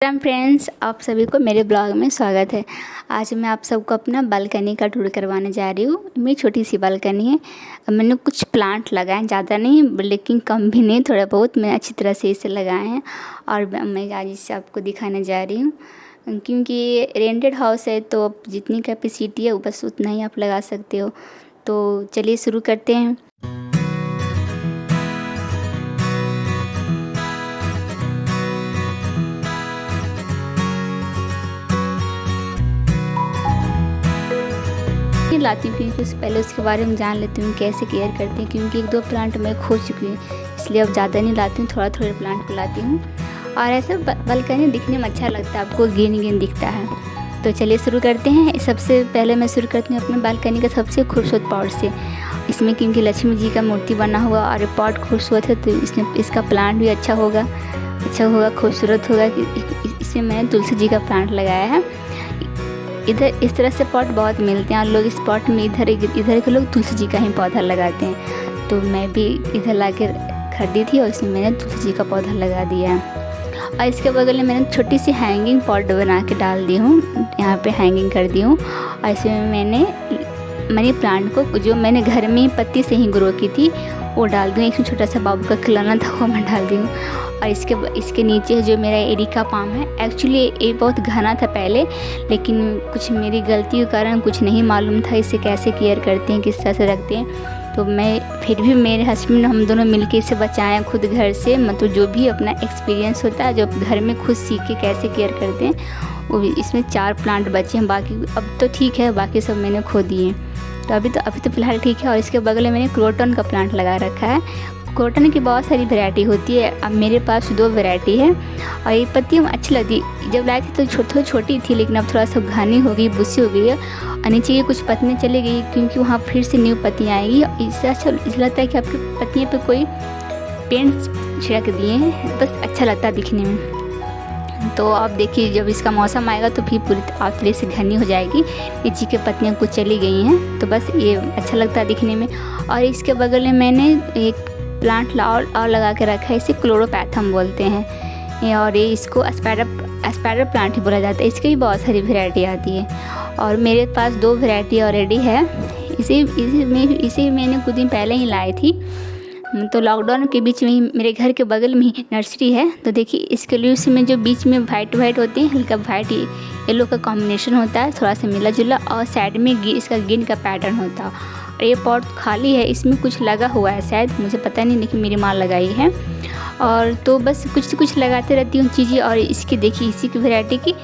Ram friends, आप सभी को मेरे ब्लॉग में स्वागत है। आज मैं आप सबको अपना बालकनी का टूर करवाने जा रही हूँ। मेरी छोटी सी बालकनी है। मैंने कुछ प्लांट लगाए, ज़्यादा नहीं लेकिन कम भी नहीं, थोड़ा बहुत मैंने अच्छी तरह से इसे लगाए हैं और मैं आज इसे आपको दिखाने जा रही हूँ। क्योंकि रेंटेड हाउस है तो जितनी कैपेसिटी है बस उतना ही आप लगा सकते हो। तो चलिए शुरू करते हैं। लाती हूँ क्योंकि उससे पहले उसके बारे में जान लेती हूँ कैसे केयर करती हैं, क्योंकि 1-2 प्लांट मैं खो चुकी हूँ, इसलिए अब ज़्यादा नहीं लाती हूँ, थोड़ा थोड़ा प्लांट को लाती हूँ। और ऐसा बालकनी दिखने में अच्छा लगता है, आपको ग्रीन ग्रीन दिखता है। तो चलिए शुरू करते हैं। सबसे पहले मैं शुरू करती हूँ अपने बालकनी का सबसे खूबसूरत पॉट से। इसमें क्योंकि लक्ष्मी जी का मूर्ति बना हुआ और पॉट खूबसूरत है तो इसका प्लांट भी अच्छा होगा, खूबसूरत होगा। इसमें मैंने तुलसी जी का प्लांट लगाया है। इधर इस तरह से पॉट बहुत मिलते हैं और लोग इस पॉट में इधर के लोग तुलसी जी का ही पौधा लगाते हैं। तो मैं भी इधर लाकर खरीदी थी और इसमें मैंने तुलसी जी का पौधा लगा दिया है। और इसके बगल में मैंने छोटी सी हैंगिंग पॉट बना के डाल दी हूँ, यहाँ पे हैंगिंग कर दी हूँ। और इसमें मैंने मनी प्लांट को जो मैंने घर में ही पत्ती से ही ग्रो की थी वो डाल दूँ। एक छोटा सा बाबू का खिलौना था वो मैं डाल दी हूँ। और इसके नीचे जो मेरा एरिका पाम है, एक्चुअली ये बहुत घना था पहले, लेकिन कुछ मेरी गलती के कारण कुछ नहीं मालूम था इसे कैसे केयर करते हैं, किस तरह से रखते हैं। तो मैं फिर भी मेरे हस्बैंड हम दोनों मिलके इसे बचाएं खुद घर से, मतलब जो भी अपना एक्सपीरियंस होता है जो घर में खुद सीख के कैसे केयर करते हैं वो। इसमें 4 प्लांट बचे हैं, बाकी अब तो ठीक है, बाकी सब मैंने खो दिए। तो अभी तो फ़िलहाल ठीक है। और इसके बगल में मैंने क्रोटन का प्लांट लगा रखा है। क्रोटन की बहुत सारी वैरायटी होती है, अब मेरे पास 2 वैरायटी है। और ये पत्तियाँ अच्छी लगती, जब लाई थी तो छोटी थी, लेकिन अब थोड़ा सा घनी हो गई, बुस्सी हो गई है और नीचे की कुछ पत्तियाँ चली गई क्योंकि वहाँ फिर से न्यू पत्तियाँ आएगी। इससे अच्छा लगता है कि आपकी पत्तियों पे कोई पेंट छिड़क दिए हैं, बस अच्छा लगता है दिखने में। तो आप देखिए जब इसका मौसम आएगा तो फिर पूरी तरह से घनी हो जाएगी। नीचे की पत्तियाँ कुछ चली गई हैं, तो बस ये अच्छा लगता है दिखने में। और इसके बगल में मैंने एक प्लांट और लगा के रखा है, इसे क्लोरोपैथम बोलते हैं और ये इसको एस्पाइडर प्लांट ही बोला जाता है। इसकी भी बहुत सारी वैरायटी आती है और मेरे पास 2 वैरायटी ऑलरेडी है। इसे मैंने कुछ दिन पहले ही लाई थी। तो लॉकडाउन के बीच में ही मेरे घर के बगल में ही नर्सरी है। तो देखिए इसके लीव्स में जो बीच में वाइट होती है, हल्का वाइट येलो का कॉम्बिनेशन होता है, थोड़ा सा मिला जुला, और साइड में इसका ग्रीन का पैटर्न होता है। और ये पॉट खाली है, इसमें कुछ लगा हुआ है शायद, मुझे पता नहीं, लेकिन मेरी माँ लगाई है। और तो बस कुछ लगाते रहती हूँ चीज़ें। और इसकी देखिए इसी की वैरायटी की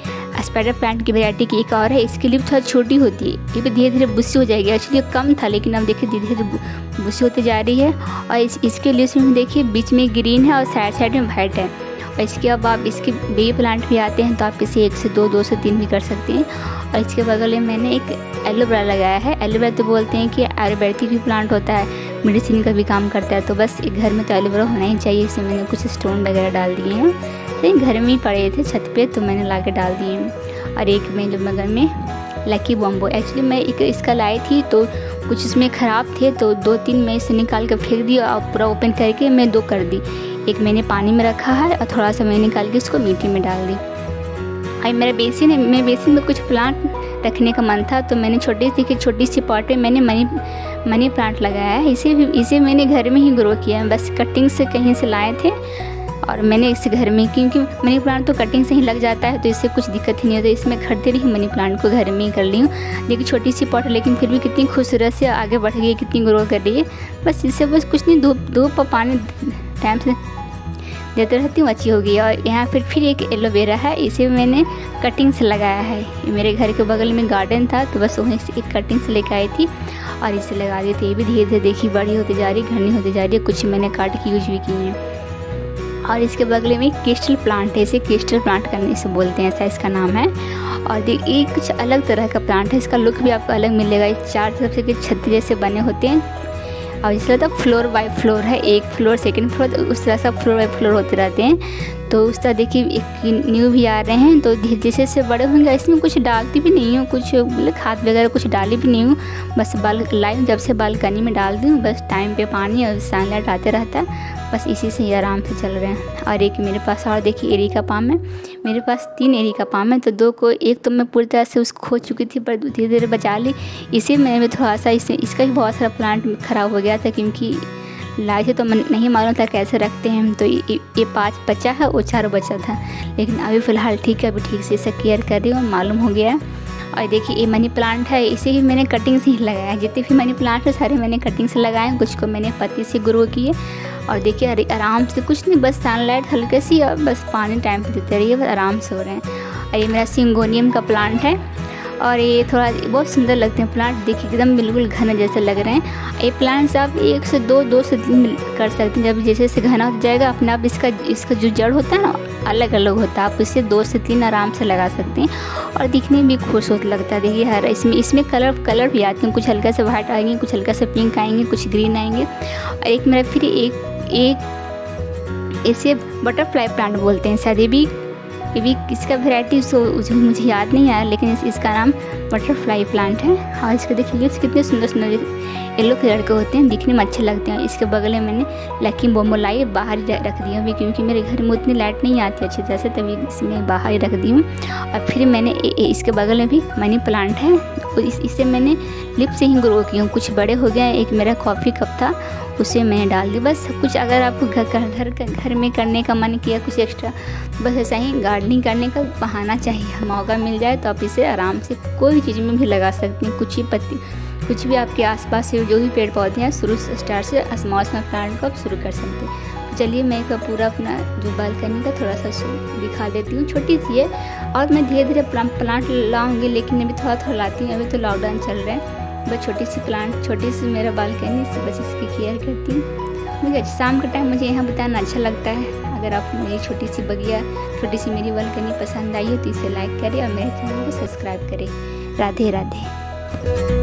एस्पाइडर प्लांट की वैरायटी की एक और है, इसकी लीफ थोड़ा छोटी होती है, ये भी धीरे धीरे बुस्सी हो जाएगी। एक्चुअली कम था लेकिन अब देखिए धीरे धीरे बुस्सी होती जा रही है। और इसके लीव्स में देखिए बीच में ग्रीन है और साइड में वाइट है। और इसके अब आप इसके बेबी प्लांट भी आते हैं तो आप इसे 1 से 2 से 3 भी कर सकते हैं। और इसके बगल में मैंने एक एलोवेरा लगाया है। एलोवेरा तो बोलते हैं कि आयुर्वेदिक भी प्लांट होता है, मेडिसिन का भी काम करता है। तो बस एक घर में तो एलोवेरा होना ही चाहिए। इसमें मैंने कुछ स्टोन वगैरह डाल दिए हैं, तो घर में ही पड़े थे छत पे तो मैंने ला के डाल दिए हैं। और एक में जो बगल में लकी बॉम्बो, एक्चुअली मैं इसका लाई थी तो कुछ इसमें ख़राब थे तो 2-3 मैं इसे निकाल कर फेंक दी और पूरा ओपन करके मैं 2 कर दी। एक मैंने पानी में रखा है और थोड़ा सा मैंने निकाल के इसको मिट्टी में डाल दी। और मेरा बेसिन है, मेरे बेसिन में कुछ प्लांट रखने का मन था तो मैंने छोटी सी पॉट में मैंने मनी प्लांट लगाया है। इसे मैंने घर में ही ग्रो किया है, बस कटिंग से कहीं से लाए थे और मैंने इसे घर में, क्योंकि मनी प्लांट तो कटिंग से ही लग जाता है तो इससे कुछ दिक्कत ही नहीं होती। इसमें खरीदते रही मनी प्लांट को घर में ही कर ली हूँ। देखिए छोटी सी पॉट लेकिन फिर भी कितनी खूबसूरत से आगे बढ़ गई है, कितनी ग्रो कर रही है। बस इससे बस कुछ नहीं, धूप और पानी टाइम से देते रहती हूँ, अच्छी होगी। और यहाँ फिर एक एलोवेरा है, इसे मैंने कटिंग से लगाया है। मेरे घर के बगल में गार्डन था तो बस वहीं से एक कटिंग से लेकर आई थी और इसे लगा दी थी। ये भी धीरे धीरे देखिए बड़ी होती जा रही है, घनी होती जा रही है, कुछ मैंने काट के यूज भी किए हैं। और इसके बगल में क्रिस्टल प्लांट है, इसे क्रिस्टल प्लांट करने से बोलते हैं, ऐसा इसका नाम है। और ये कुछ अलग तरह का प्लांट है, इसका लुक भी आपको अलग मिलेगा। ये 4 तरफ से छतरी जैसे बने होते हैं और इस तरह फ्लोर बाय फ्लोर है, एक फ्लोर सेकंड फ्लोर, उस तरह से फ्लोर बाय फ्लोर होते रहते हैं। तो उस तरह देखिए एक न्यू भी आ रहे हैं, तो जैसे जैसे बड़े होंगे। इसमें कुछ डालती भी नहीं हूँ, कुछ मतलब खाद वगैरह कुछ डाली भी नहीं हूँ, बस लाई जब से बालकनी में डाल दी हूँ, बस टाइम पे पानी और सनलाइट आते रहता है, बस इसी से ही आराम से चल रहे हैं। और एक मेरे पास और देखिए एरिका पाम है, मेरे पास 3 एरिका पाम है, तो 2 को एक तो मैं पूरी तरह से उसको खो चुकी थी, पर धीरे धीरे बचा ली। इसी में थोड़ा सा इसका भी बहुत सारा प्लांट ख़राब हो गया था, क्योंकि लाए थे तो मैं नहीं मालूम था कैसे रखते हैं, तो ये 5 बचा है और 4 बचा था, लेकिन अभी फ़िलहाल ठीक है, अभी ठीक से इसे केयर कर रही हूँ, मालूम हो गया है। और देखिए ये मनी प्लांट है, इसे भी मैंने कटिंग से ही लगाया है। जितने भी मनी प्लांट है सारे मैंने कटिंग से लगाए, कुछ को मैंने पत्ती से ग्रो किए। और देखिए आराम से, कुछ नहीं, बस सनलाइट हल्के सी और बस पानी टाइम पे देते रहिए, बस आराम से हो रहे हैं। और ये मेरा सिंगोनियम का प्लांट है, और ये थोड़ा बहुत सुंदर लगते हैं प्लांट, देखिए एकदम बिल्कुल घने जैसे लग रहे हैं। ये प्लांट्स आप 1 से 2 से 3 कर सकते हैं, जब जैसे जैसे घना हो जाएगा अपने आप इसका जो जड़ होता है ना अलग अलग होता है, आप इससे 2 से 3 आराम से लगा सकते हैं, और दिखने में भी खूबसूरत लगता है। देखिए हर इसमें कलर भी आते हैं, कुछ हल्का से वाइट आएंगे, कुछ हल्का से पिंक आएंगे, कुछ ग्रीन आएंगे। और एक मेरा फिर एक इसे बटरफ्लाई प्लांट बोलते हैं शायद, ये भी इसका वैरायटी मुझे याद नहीं आया, लेकिन इसका नाम बटरफ्लाई प्लांट है। और इसके देखिए कितने सुंदर सुंदर येलो कलर के होते हैं, दिखने में अच्छे लगते हैं। इसके बगल में मैंने लकी बोम्बोलाई बाहर ही रख दी अभी, क्योंकि मेरे घर में उतनी लाइट नहीं आती अच्छी तरह से, तभी इसमें बाहर ही रख दी हूँ। और फिर मैंने इसके बगल में भी मनी प्लांट है, इसे मैंने लिप से ही ग्रो की हूँ, कुछ बड़े हो गए। एक मेरा कॉफ़ी कप था, उसे मैंने डाल दी। बस कुछ अगर आपको घर में करने का मन किया कुछ एक्स्ट्रा, बस ऐसा ही गार्डनिंग करने का बहाना चाहिए, मौका मिल जाए तो आप इसे आराम से कोई भी चीज़ में भी लगा सकते हैं। कुछ ही पत्ती, कुछ भी आपके आसपास से जो भी पेड़ पौधे हैं, शुरू से स्टार्ट से स्मॉल प्लांट को आप शुरू कर सकते हैं। चलिए मैं एक पूरा अपना जो बालकनी का थोड़ा सा दिखा देती हूँ, छोटी सी है, और मैं धीरे धीरे प्लांट लाऊंगी, लेकिन अभी थोड़ा थोड़ा लाती हूँ, अभी तो लॉकडाउन चल रहा है। बस छोटी सी मेरा बालकनी, बस इसकी केयर करती हूँ। मुझे शाम के टाइम मुझे यहाँ बिताना अच्छा लगता है। अगर आप मेरी छोटी सी मेरी बालकनी पसंद आई हो तो इसे लाइक करें और मेरे चैनल को सब्सक्राइब करें। राधे राधे।